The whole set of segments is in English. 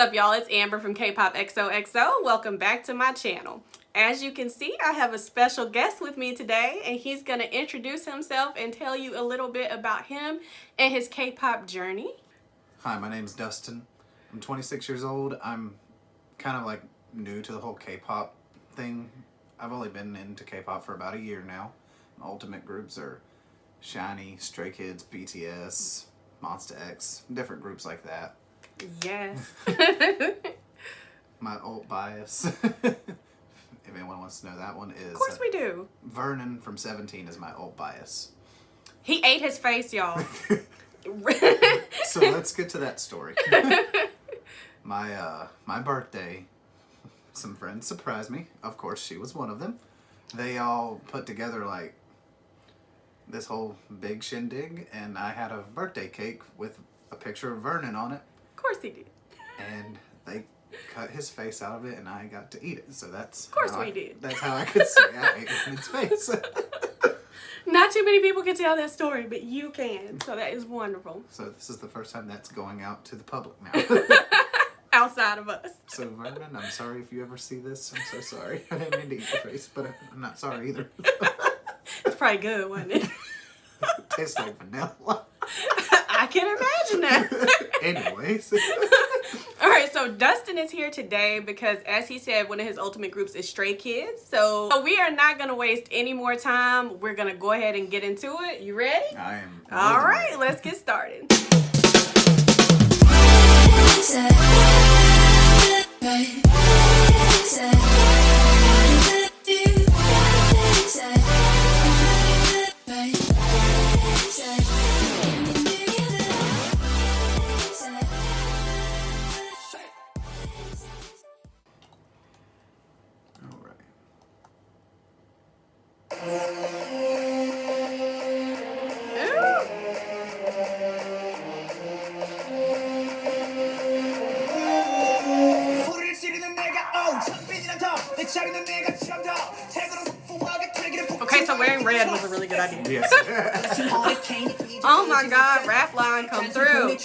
up, y'all? It's Amber from K-Pop XOXO. Welcome back to my channel. As you can see, I have a special guest with me today, and he's going to introduce himself and tell you a little bit about him and his K-pop journey. Hi, my name's Dustin. I'm 26 years old. I'm kind of like new to the whole K-pop thing. I've only been into K-pop for about a year now. My ultimate groups are SHINee, Stray Kids, BTS, Monsta X, different groups like that. Yes. My alt bias, if anyone wants to know that one, is... Of course we do. Vernon from 17 is my alt bias. He ate his face, y'all. So let's get to that story. My birthday, some friends surprised me. Of course, she was one of them. They all put together like this whole big shindig, and I had a birthday cake with a picture of Vernon on it. Of course he did. And they cut his face out of it, and I got to eat it. So that's... Of course we did. That's how I could say I ate Vernon's face. Not too many people can tell that story, but you can. So that is wonderful. So this is the first time that's going out to the public now. Outside of us. So Vernon, I'm sorry if you ever see this. I'm so sorry. I didn't mean to eat your face, but I'm not sorry either. It's probably good, wasn't it? It tastes like vanilla. I can imagine that. Anyways. Alright, so Dustin is here today because, as he said, one of his ultimate groups is Stray Kids. So we are not going to waste any more time. We're going to go ahead and get into it. You ready? I am. Alright, let's get started. Okay, so wearing red was a really good idea. Yes. Oh my God, rap line come through.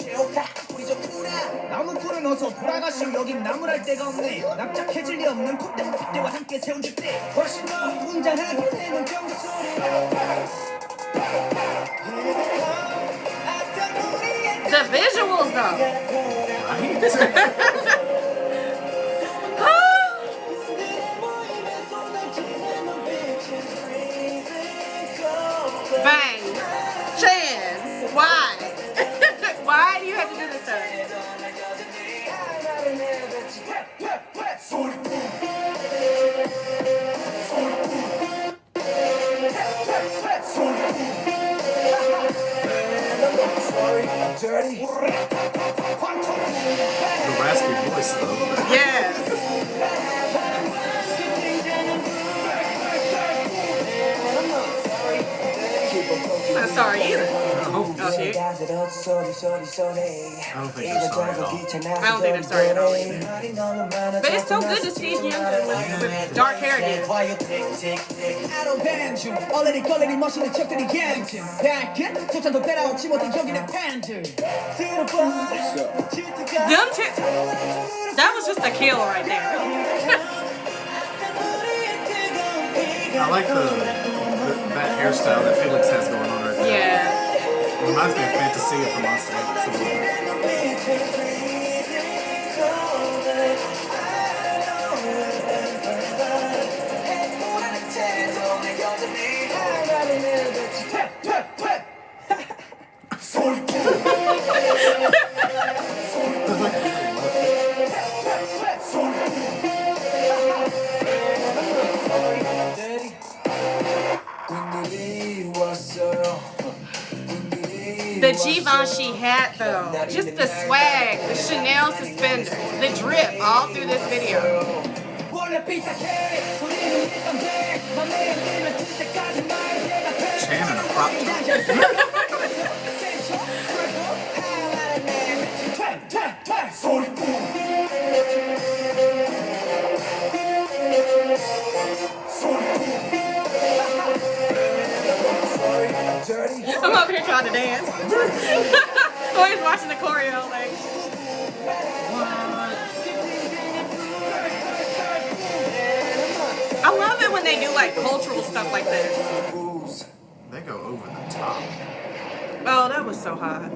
The visuals though. Bang. Chan. Why? Why do you have to do this to her? The raspy voice, though. Yes. Not sorry either. Okay. I don't think they're sorry at all. I don't think they're sorry at all either. But it's so good to see him with dark hair again. Them two. That was just a kill right there. I like that hairstyle that Felix has going on right there. Yeah. It reminds me of Fantasia from Monsta X. The Givenchy hat though, just the swag, the Chanel suspenders, the drip all through this video. Chan in a crop top. I'm up here trying to dance. Always watching the choreo, like. What? they do like cultural stuff like this. They go over the top. Oh, that was so hot.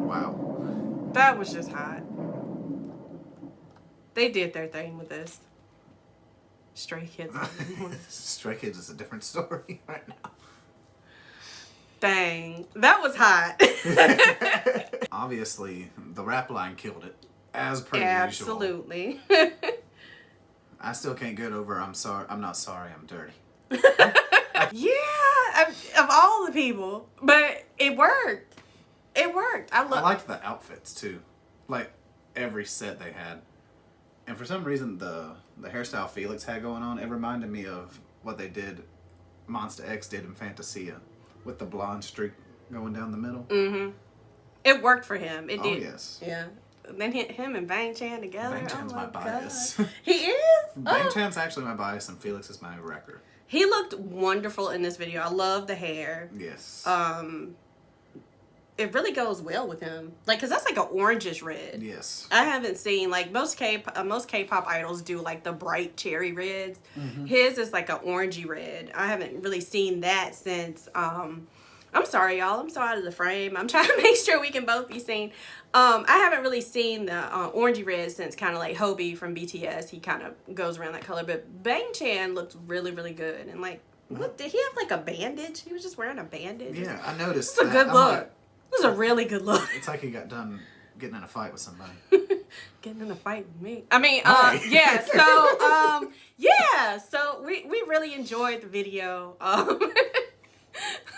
Wow. That was just hot. They did their thing with this. Stray Kids. Stray Kids is a different story right now. Dang. That was hot. Obviously, the rap line killed it, as per Absolutely. usual. I still can't get over I'm not sorry, I'm dirty. Yeah, of all the people. But it worked. It worked. I liked the outfits, too. Like, every set they had. And for some reason, the hairstyle Felix had going on, it reminded me of what they did, Monsta X did in Fantasia, with the blonde streak going down the middle. Mm-hmm. It worked for him. It did. Oh, yes. Yeah. Then him and Bang Chan together. Bang Chan's my bias. He is? Bang Chan's actually my bias, and Felix is my wrecker. He looked wonderful in this video. I love the hair. Yes. It really goes well with him. Like, cause that's like an orangish red. Yes. I haven't seen like most K-pop idols do like the bright cherry reds. Mm-hmm. His is like an orangey red. I haven't really seen that since. I'm sorry, y'all. I'm so out of the frame. I'm trying to make sure we can both be seen. I haven't really seen the orangey red since kind of like Hobie from BTS. He kind of goes around that color. But Bang Chan looked really, really good. And like, what did he have like a bandage? He was just wearing a bandage. Yeah, I noticed. It's a good look. It was a really good look. It's like he got done getting in a fight with somebody. Getting in a fight with me. I mean, yeah. So, yeah. So we really enjoyed the video.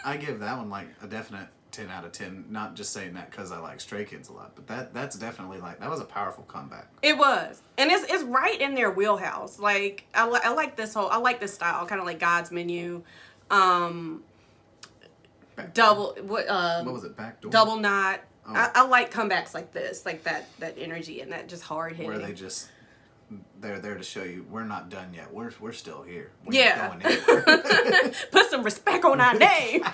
I give that one like a definite 10 out of 10. Not just saying that because I like Stray Kids a lot, but that's definitely like that was a powerful comeback. It was, and it's right in their wheelhouse. Like I like this style, kind of like God's Menu. What was it? Backdoor. Double Knot. Oh. I like comebacks like this, like that energy and that just hard hitting. Where they're there to show you we're not done yet. We're still here. We're yeah. Not going anywhere. Put some respect on our name.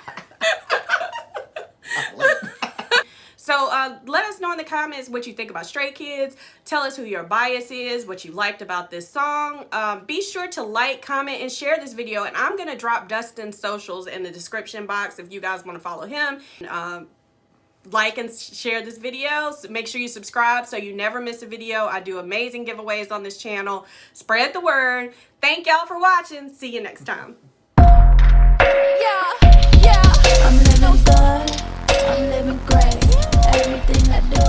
So let us know in the comments what you think about Stray Kids. Tell us who your bias is, what you liked about this song. Be sure to like, comment, and share this video. And I'm going to drop Dustin's socials in the description box if you guys want to follow him. Like and share this video. So make sure you subscribe so you never miss a video. I do amazing giveaways on this channel. Spread the word. Thank y'all for watching. See you next time. Yeah, I'm living good. I'm living great. Everything I do